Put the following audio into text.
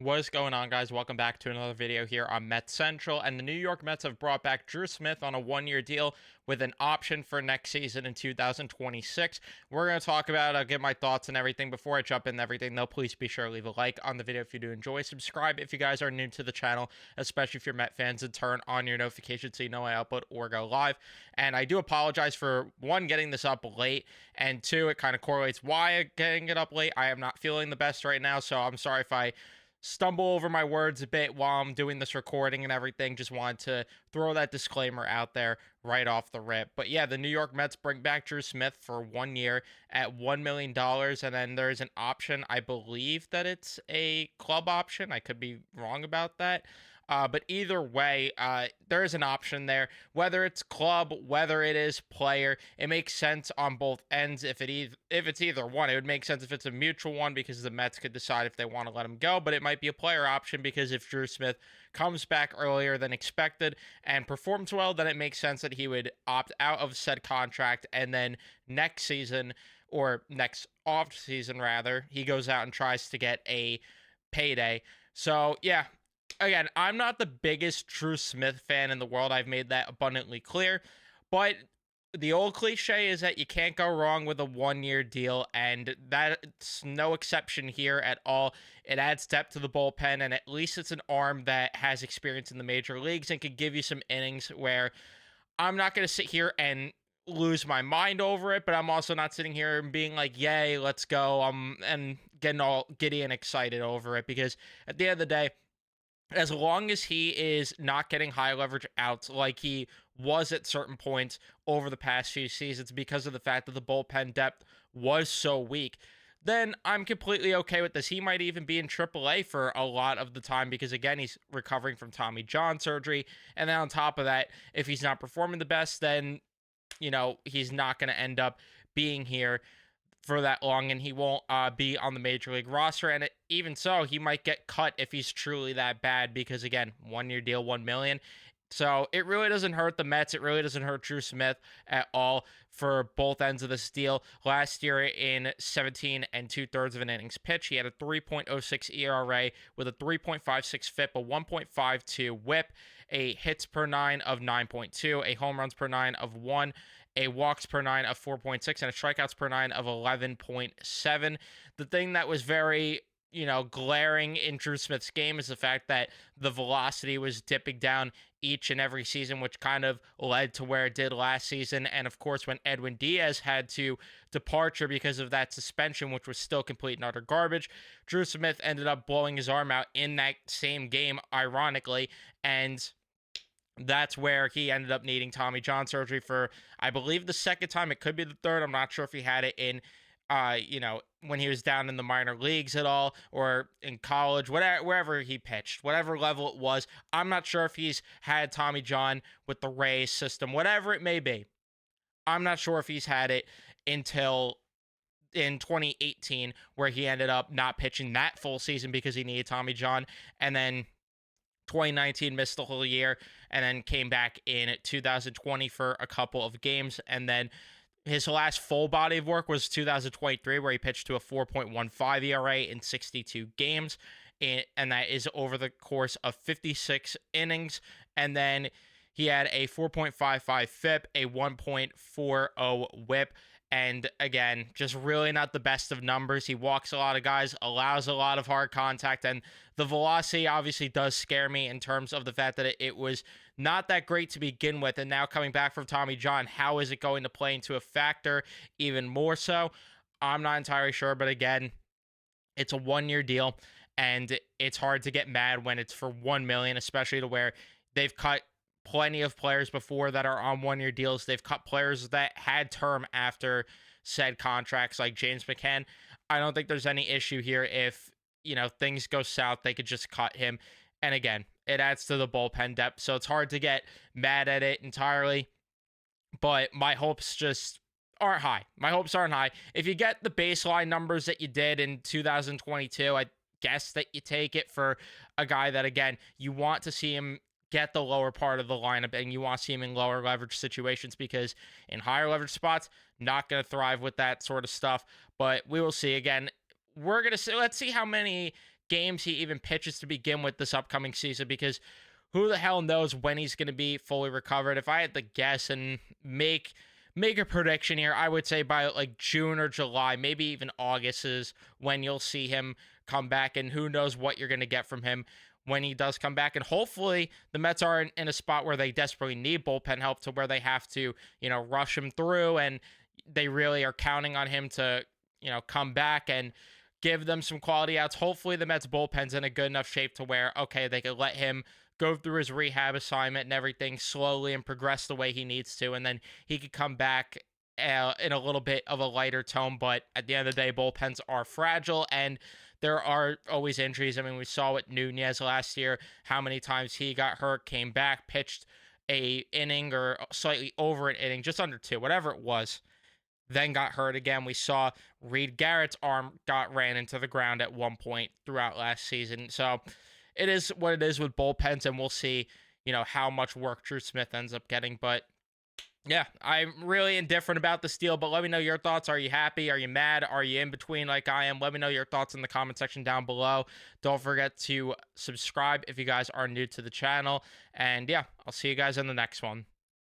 What is going on, guys? Welcome back to another video here on Mets Central. And the New York Mets have brought back Drew Smith on a one-year deal with an option for next season in 2026. We're going to talk about it. I'll give my thoughts and everything. Before I jump into everything, though, please be sure to leave a like on the video if you do enjoy. Subscribe if you guys are new to the channel, especially if you're Met fans, and turn on your notifications so you know I upload or go live. And I do apologize for, one, getting this up late, and two, it kind of correlates why I'm getting it up late. I am not feeling the best right now, so I'm sorry if I stumble over my words a bit while I'm doing this recording and everything. Just wanted to throw that disclaimer out there right off the rip. But yeah, the New York Mets bring back Drew Smith for 1 year at $1 million. And then there's an option. I believe that it's a club option. I could be wrong about that. But either way, there is an option there. Whether it's club, whether it is player, it makes sense on both ends. If it's either one, it would make sense if it's a mutual one because the Mets could decide if they want to let him go. But it might be a player option because if Drew Smith comes back earlier than expected and performs well, then it makes sense that he would opt out of said contract, and then next season, or next off season rather, he goes out and tries to get a payday. So yeah, again, I'm not the biggest Drew Smith fan in the world. I've made that abundantly clear. But the old cliche is that you can't go wrong with a 1 year deal, and that's no exception here at all. It adds depth to the bullpen, and at least it's an arm that has experience in the major leagues and could give you some innings where I'm not going to sit here and lose my mind over it, but I'm also not sitting here and being like, yay, let's go, and getting all giddy and excited over it, because at the end of the day, as long as he is not getting high leverage outs like he was at certain points over the past few seasons because of the fact that the bullpen depth was so weak, then I'm completely okay with this. He might even be in AAA for a lot of the time because, again, he's recovering from Tommy John surgery. And then on top of that, if he's not performing the best, then, he's not going to end up being here for that long, and he won't be on the major league roster. And even so, he might get cut if he's truly that bad because, again, 1 year deal, 1 million. So it really doesn't hurt the Mets. It really doesn't hurt Drew Smith at all for both ends of this deal. Last year, in 17 and 2/3 of an innings pitch, he had a 3.06 ERA with a 3.56 FIP, a 1.52 WHIP, a hits per nine of 9.2, a home runs per nine of 1, a walks per nine of 4.6, and a strikeouts per nine of 11.7. The thing that was very glaring in Drew Smith's game is the fact that the velocity was dipping down each and every season, which kind of led to where it did last season. And of course, when Edwin Diaz had to departure because of that suspension, which was still complete and utter garbage, Drew Smith ended up blowing his arm out in that same game, ironically. And that's where he ended up needing Tommy John surgery for, I believe, the second time. It could be the third. I'm not sure if he had it in, when he was down in the minor leagues at all or in college, whatever, wherever he pitched, whatever level it was. I'm not sure if he's had Tommy John with the Rays system, whatever it may be. I'm not sure if he's had it until in 2018, where he ended up not pitching that full season because he needed Tommy John. And then 2019 missed the whole year and then came back in 2020 for a couple of games. And then his last full body of work was 2023, where he pitched to a 4.15 ERA in 62 games. And that is over the course of 56 innings. And then he had a 4.55 FIP, a 1.40 WHIP. And again, just really not the best of numbers. He walks a lot of guys, allows a lot of hard contact, and the velocity obviously does scare me in terms of the fact that it was not that great to begin with. And now coming back from Tommy John, how is it going to play into a factor even more so? I'm not entirely sure, but again, it's a 1 year deal, and it's hard to get mad when it's for 1 million, especially to where they've cut plenty of players before that are on 1 year deals. They've cut players that had term after said contracts, like James McCann. I don't think there's any issue here. If things go south, they could just cut him. And again, it adds to the bullpen depth, so it's hard to get mad at it entirely. But my hopes just aren't high. My hopes aren't high. If you get the baseline numbers that you did in 2022, I guess that you take it for a guy that, again, you want to see him get the lower part of the lineup, and you want to see him in lower leverage situations, because in higher leverage spots, not going to thrive with that sort of stuff. But we will see. Again, we're going to see, let's see how many games he even pitches to begin with this upcoming season, because who the hell knows when he's going to be fully recovered. If I had to guess and make a prediction here, I would say by like June or July, maybe even August is when you'll see him come back, and who knows what you're going to get from him when he does come back. And hopefully the Mets are in a spot where they desperately need bullpen help, to where they have to, rush him through, and they really are counting on him to, come back and give them some quality outs. Hopefully the Mets bullpen's in a good enough shape to where, okay, they could let him go through his rehab assignment and everything slowly and progress the way he needs to, and then he could come back in a little bit of a lighter tone. But at the end of the day, bullpens are fragile, and there are always injuries. I mean, we saw with Nunez last year, how many times he got hurt, came back, pitched a inning or slightly over an inning, just under two, whatever it was, then got hurt again. We saw Reed Garrett's arm got ran into the ground at one point throughout last season. So it is what it is with bullpens, and we'll see, how much work Drew Smith ends up getting. But yeah, I'm really indifferent about this deal, but let me know your thoughts. Are you happy? Are you mad? Are you in between like I am? Let me know your thoughts in the comment section down below. Don't forget to subscribe if you guys are new to the channel. And yeah, I'll see you guys in the next one.